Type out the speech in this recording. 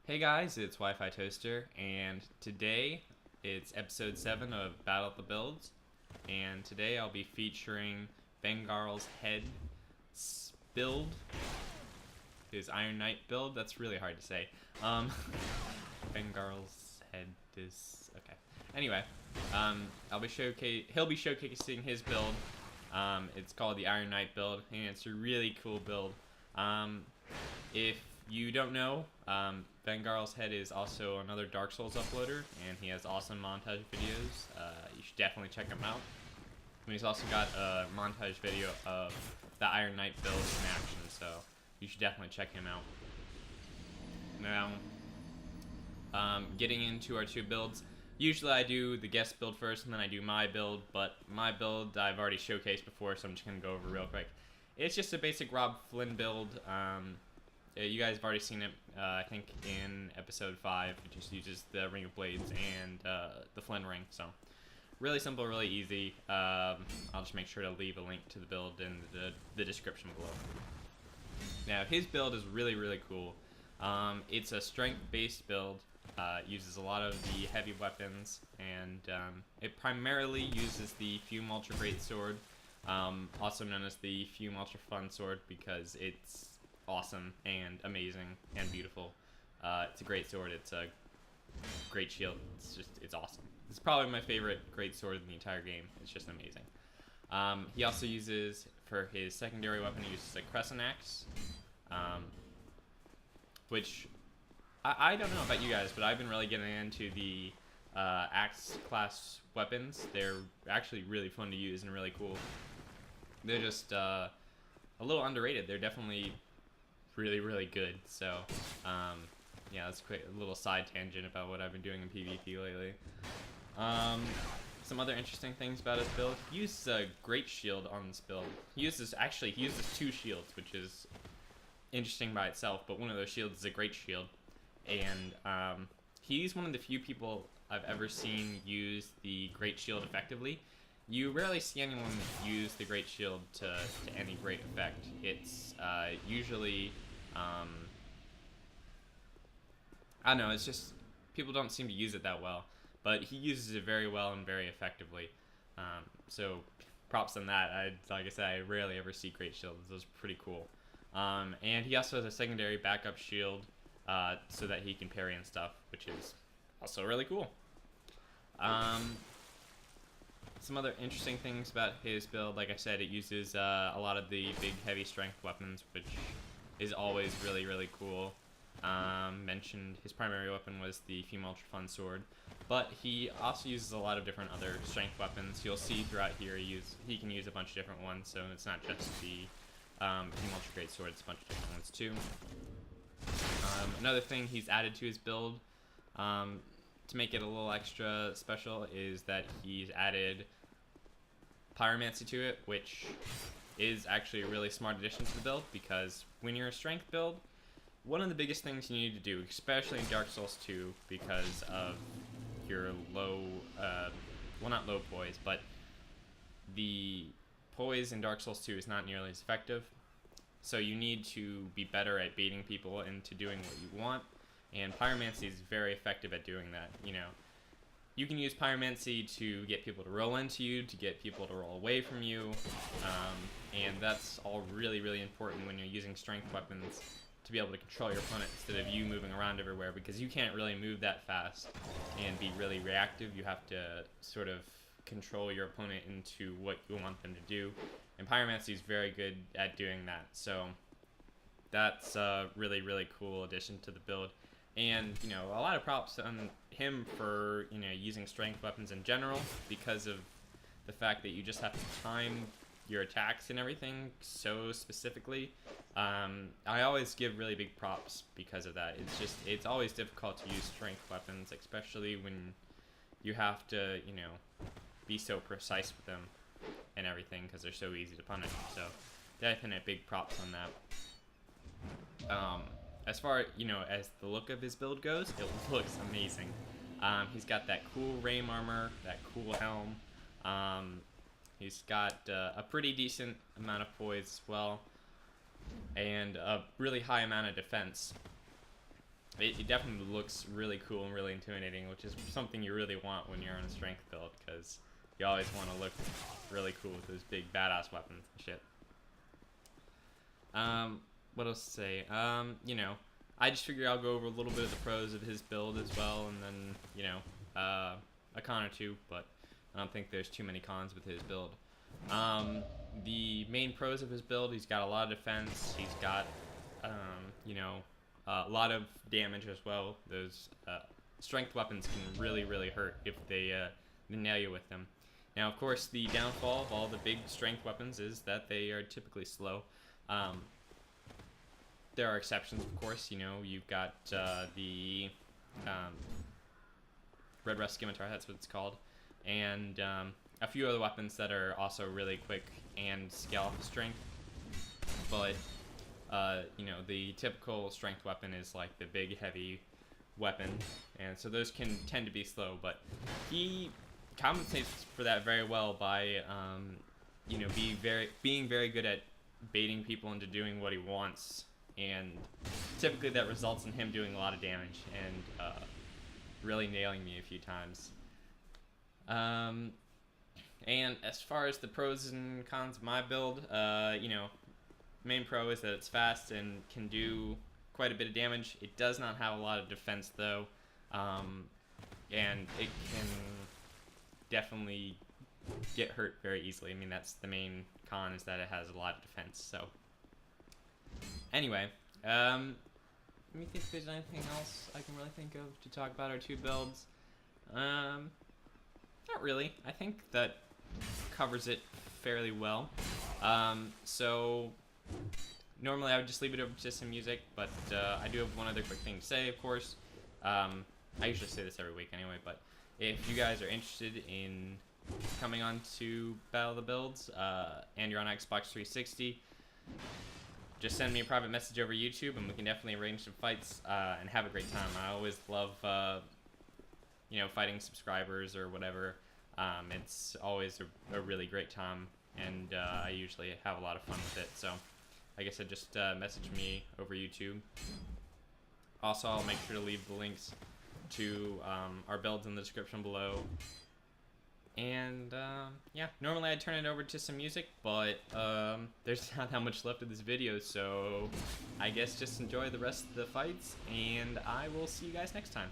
Hey guys, it's Wi-Fi Toaster, and today it's episode 7 of Battle of the Builds, and today I'll be featuring Vengarl's head build, his Iron Knight build. That's really hard to say. Vengarl's head is okay. Anyway, he'll be showcasing his build. It's called the Iron Knight build, and it's a really cool build. If you don't know, Vengarl's head is also another Dark Souls uploader, and he has awesome montage videos. You should definitely check him out. And he's also got a montage video of the Iron Knight build in action, so you should definitely check him out. Now, getting into our two builds, usually I do the guest build first, and then I do my build, but my build I've already showcased before, so I'm just going to go over real quick. It's just a basic Rob Flynn build. You guys have already seen it, I think, in episode 5. It just uses the Ring of Blades and the Flynn ring. So, really simple, really easy. I'll just make sure to leave a link to the build in the description below. Now, his build is really, really cool. It's a strength-based build. Uses a lot of the heavy weapons, and it primarily uses the Fume Ultra Greatsword, also known as the Fume Ultra Fun Sword, because it's awesome and amazing and beautiful. It's a great sword. It's a great shield. It's awesome. It's probably my favorite great sword in the entire game. It's just amazing. He also uses, for his secondary weapon, he uses a Crescent Axe, which I don't know about you guys, but I've been really getting into the Axe class weapons. They're actually really fun to use and really cool. They're just a little underrated. They're definitely really, really good. So, yeah, that's a little side tangent about what I've been doing in PvP lately. Some other interesting things about his build. He uses a great shield on this build. He uses 2 shields, which is interesting by itself, but one of those shields is a great shield. And he's one of the few people I've ever seen use the great shield effectively. You rarely see anyone use the Great Shield to any great effect. It's usually, I don't know, it's just, people don't seem to use it that well. But he uses it very well and very effectively. So props on that. Like I said, I rarely ever see Great Shields. Those are pretty cool. And he also has a secondary backup shield so that he can parry and stuff, which is also really cool. Some other interesting things about his build, like I said, it uses a lot of the big heavy strength weapons, which is always really, really cool. Mentioned his primary weapon was the Fume Ultra Fun Sword, but he also uses a lot of different other strength weapons. You'll see throughout here he can use a bunch of different ones, so it's not just the Fume Ultra Greatsword, it's a bunch of different ones too. Another thing he's added to his build, to make it a little extra special, is that he's added Pyromancy to it, which is actually a really smart addition to the build, because when you're a strength build, one of the biggest things you need to do, especially in Dark Souls 2, because of your low, well, not low poise, but the poise in Dark Souls 2 is not nearly as effective, so you need to be better at baiting people into doing what you want. And Pyromancy is very effective at doing that. You know, you can use Pyromancy to get people to roll into you, to get people to roll away from you, and that's all really, really important when you're using strength weapons, to be able to control your opponent instead of you moving around everywhere, because you can't really move that fast and be really reactive. You have to sort of control your opponent into what you want them to do, and Pyromancy is very good at doing that. So that's a really, really cool addition to the build. And, you know, a lot of props on him for, you know, using strength weapons in general, because of the fact that you just have to time your attacks and everything so specifically. I always give really big props because of that. It's always difficult to use strength weapons, especially when you have to, you know, be so precise with them and everything, because they're so easy to punish. So definite big props on that. As far, you know, as the look of his build goes, it looks amazing. He's got that cool Raim armor, that cool helm. He's got a pretty decent amount of poise as well, and a really high amount of defense. it definitely looks really cool and really intimidating, which is something you really want when you're on a strength build, because you always want to look really cool with those big badass weapons and shit. What else to say? You know, I just figured I'll go over a little bit of the pros of his build as well, and then, you know, a con or two, but I don't think there's too many cons with his build. The main pros of his build, he's got a lot of defense, he's got, you know, a lot of damage as well. Those strength weapons can really, really hurt if they nail you with them. Now, of course, the downfall of all the big strength weapons is that they are typically slow. There are exceptions, of course. You know, you've got the Red Rust Scimitar, that's what it's called, and a few other weapons that are also really quick and scale off the strength. But you know, the typical strength weapon is like the big, heavy weapon, and so those can tend to be slow. But he compensates for that very well by, you know, being very good at baiting people into doing what he wants, and typically that results in him doing a lot of damage and really nailing me a few times. And as far as the pros and cons of my build, you know, main pro is that it's fast and can do quite a bit of damage. It does not have a lot of defense though, and it can definitely get hurt very easily. I mean, that's the main con, is that it has a lot of defense. So anyway, let me think if there's anything else I can really think of to talk about our two builds. Not really. I think that covers it fairly well. So normally I would just leave it over to some music, but I do have one other quick thing to say, of course. I usually say this every week anyway, but if you guys are interested in coming on to Battle of the Builds, and you're on Xbox 360, just send me a private message over YouTube, and we can definitely arrange some fights and have a great time. I always love, you know, fighting subscribers or whatever. It's always a really great time, and I usually have a lot of fun with it. So, like I said, just message me over YouTube. Also, I'll make sure to leave the links to our builds in the description below. And yeah, normally I'd turn it over to some music, but there's not that much left of this video, so I guess just enjoy the rest of the fights, and I will see you guys next time.